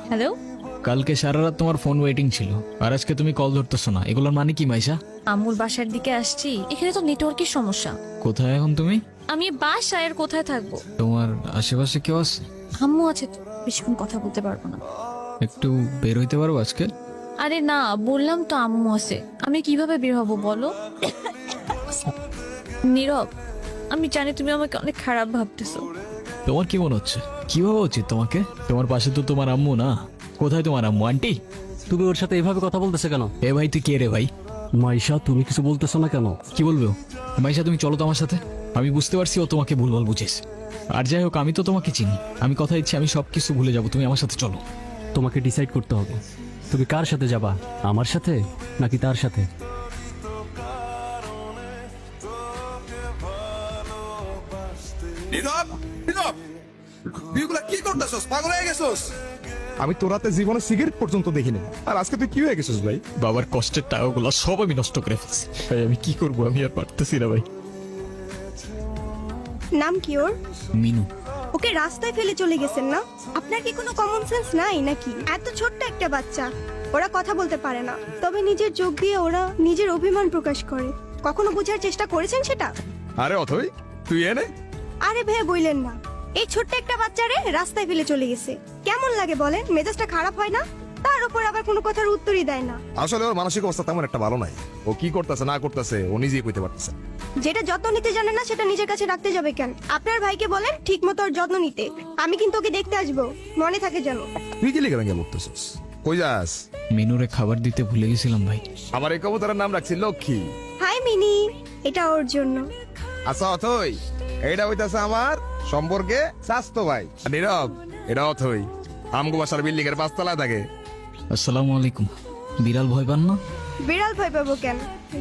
Hello. কালকে সারা রাত তোমার ফোন ওয়েটিং ছিল, আর আজকে তুমি কল ধরতেছো না, এগুলোর মানে কি মাইশা? আম্মুর বাসার দিকে আসছি, এখানে তো নেটওয়ার্কের সমস্যা। কোথায় এখন তুমি? আমি বাসায়, আর কোথায় থাকবো? তোমার আশেপাশে কেউ আছে? আম্মু আছে তো, বেশিক্ষণ কথা বলতে পারবো না। একটু বের হইতে পারবো আজকে? আরে না, বললাম তো আম্মু আছে, আমি কিভাবে বের হবো বলো? নীরব, আমি জানি তুমি আমাকে অনেক খারাপ ভাবতেছো। তোমার কি মনে হচ্ছে? কি ভাবা উচিত তোমাকে? তোমার পাশে তো তোমার আম্মু না। কোথায় তোমার আম্মু? আন্টি? তুমি ওর সাথে এভাবে কথা বলতেছে কেন? এ ভাই, তুই কে রে ভাই? মাইশা, তুমি কিছু বলতেছো না কেন? কি বলবো? মাইশা, তুমি চলো তো আমার সাথে। আমি বুঝতে পারছি ও তোমাকে ভুলভাল বুঝেছ। আর যাই হোক, আমি তো তোমাকে চিনি। আমি কথা দিচ্ছি, আমি সবকিছু ভুলে যাবো, তুমি আমার সাথে চলো। তোমাকে ডিসাইড করতে হবে, তুমি কার সাথে যাবা, আমার সাথে নাকি তার সাথে? নীরব, নীরব, তুই এগুলা কি করতেছস? পাগল হয়ে গেছস? আমি তোর রাতে জীবনে সিগারেট পর্যন্ত দেখিনি, আর আজকে তুই কি হয়ে গেছিস ভাই? বাবার কষ্টের টাকাগুলো সব আমি নষ্ট করে ফেলছি ভাই। আমি কি করবো? আমি আর পারতেছি না ভাই। নাম কি ওর? মিনু। ওকে রাস্তায় ফেলে চলে গেছেন না? আপনার কি কোনো কমন সেন্স নাই নাকি? এত ছোট্ট একটা বাচ্চা, ওরা কথা বলতে পারে না, তবে নিজের চোখ দিয়ে ওরা নিজের অভিমান প্রকাশ করে। কখনো বোঝার চেষ্টা করেছেন সেটা? আরে অথই, তুই এনে আরে ভেবে বইলেন না, এই ছোট্ট একটা বাচ্চারে রাস্তায় ফেলে চলে গেছে। কেমন লাগে বলেন? মেজাজটা খারাপ হয় না? তার উপর আবার কোনো কথার উত্তরই দেয় না। আসলে ওর মানসিক অবস্থা তেমন একটা ভালো নাই। ও কি করতেছে না করতেছে ও নিজেই কইতে পারতেছে না। যেটা যত্ন নিতে জানে না সেটা নিজের কাছে রাখতে যাবে কেন? আপনার ভাইকে বলেন ঠিক মতো ওর যত্ন নিতে। আমি কিন্তু ওকে দেখতে আসবো, মনে থাকে যেন। তুই কি লিখে ভেঙে বলতেছিস? কই যাস? মিনুরে খাবার দিতে ভুলে গেছিলাম ভাই। আমার এই কবুতরের নাম রাখছি লক্ষ্মী। হাই মিনি, এটা ওর জন্য। আচ্ছা অথই, এইটা হইতাছে আমার সম্পর্কে স্বাস্থ্য ভাই। আর নীরব, এটা অথই আমগো বাসার বিল্ডিং এর 5 তলায় থাকে। আসসালামু আলাইকুম। বিড়াল ভয় পান না? বিড়াল ভয় পাবো কেন?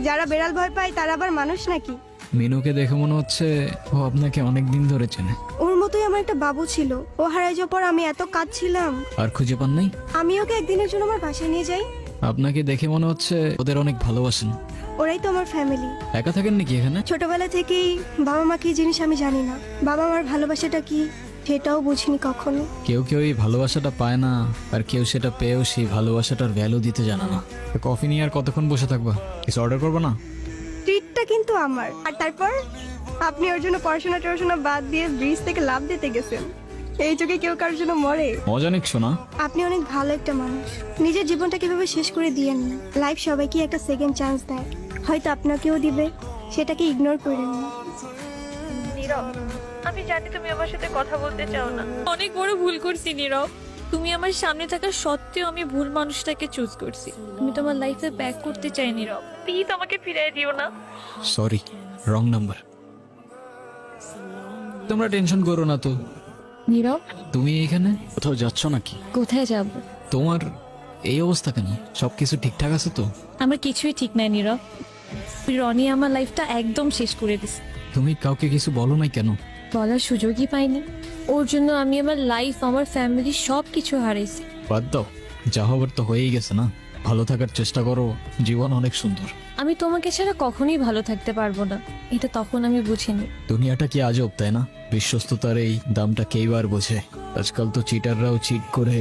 যারা বিড়াল ভয় পায় তারা আবার মানুষ নাকি? মিনুকে দেখে মনে হচ্ছে ও আপনাকে অনেক দিন ধরে চেনে। ওর মতোই আমার একটা বাবু ছিল, ও হারাই যাওয়ার পর আমি এত কাঁদছিলাম। আর খুঁজে পান নাই? আমি ওকে একদিনের জন্য আমার বাসায় নিয়ে যাই। আপনাকে দেখে মনে হচ্ছে ওদের অনেক ভালোবাসেন। ওরাই তো আমার ফ্যামিলি। একা থাকেন নাকি এখানে? ছোটবেলা থেকেই বাবা মা কি জিনিস আমি জানি না, বাবা মার ভালোবাসাটা কি সেটাও বুঝিনি কখনো। কেউ কেউ এই ভালোবাসাটা পায় না, আর কেউ সেটা পেয়েও সেই ভালোবাসাটার ভ্যালু দিতে জানে না। কফি নিয়ে আর কতক্ষণ বসে থাকবা? কিছু অর্ডার করবো না? ট্রিটটা কিন্তু আমার। আর তারপর আপনি ওর জন্য পড়াশোনা বাদ দিয়ে ব্রিজ থেকে লাফ দিতে গেছেন। এই যুগে কেউ কারোর জন্য মরে? মজা নিচ্ছো না? আপনি অনেক ভালো একটা মানুষ। নিজের জীবনটা কিভাবে শেষ করে দিয়েন না। লাইফ সবাইকে একটা সেকেন্ড চান্স দেয়, হয়তো আপনাকেও দিবে, সেটাকে ইগনোর করেন না। আমি জানি তুমি আমার সাথে কথা বলতে চাও না। অনেক বড় ভুল করছি নীরব। তুমি আমার সামনে থাকা সত্ত্বেও আমি ভুল মানুষটাকে চুজ করছি। আমি তোমার লাইফে ব্যাক করতে চাই নীরব, প্লিজ আমাকে ফিরিয়ে দিও না। Sorry, wrong number. তোমরা টেনশন করো না তো। নীরব, তুমি এখানে কোথাও যাচ্ছ নাকি? কোথায় যাব? তোমার এই অবস্থা কেন? সবকিছু ঠিকঠাক আছে তো? আমার কিছুই ঠিক নাই নীরব। রনি আমার লাইফটা একদম শেষ করে দিছে। তুমি কাউকে কিছু বলো নাই কেন? বলার সুযোগই পাইনি। ওর জন্য আমি আমার লাইফ, আমার ফ্যামিলি সব কিছু হারাইছি। বাদ দাও, যা হবার তো হয়েই গেছে না। ভালো থাকার চেষ্টা করো, জীবন অনেক সুন্দর। আমি তোমাকে ছাড়া কখনোই ভালো থাকতে পারবো না, এটা তখন আমি বুঝিনি। দুনিয়াটা কি আজব, তাই না? বিশ্বস্ততার এই দামটা কেইবার বোঝে? আজকাল তো চিটাররাও চিট করে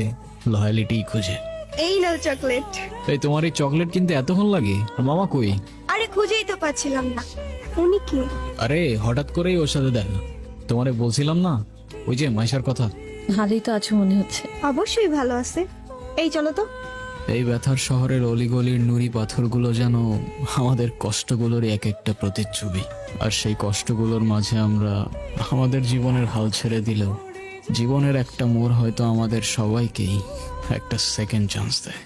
লয়ালিটি খুঁজে। এই নাও চকলেট। এই তোমার এই চকলেট কিনতে এতক্ষণ লাগে? আর মামা কই? আরে খুঁজেই তো পাচ্ছিলাম না। উনি কে? আরে হঠাৎ করেই ওর সাথে দেখা। তোমারে বলছিলাম না, ওই যে মাইশার কথা। ভালোই তো আছো মনে হচ্ছে। অবশ্যই ভালো আছে। এই চলো তো। এই ব্যথার শহরের অলিগলির নুড়ি পাথরগুলো যেন আমাদের কষ্টগুলোর এক একটা প্রতিচ্ছবি। আর সেই কষ্টগুলোর মাঝে আমরা আমাদের জীবনের হাল ছেড়ে দিলেও জীবনের একটা মোড় হয়তো আমাদের সবাইকেই একটা সেকেন্ড চান্স দেয়।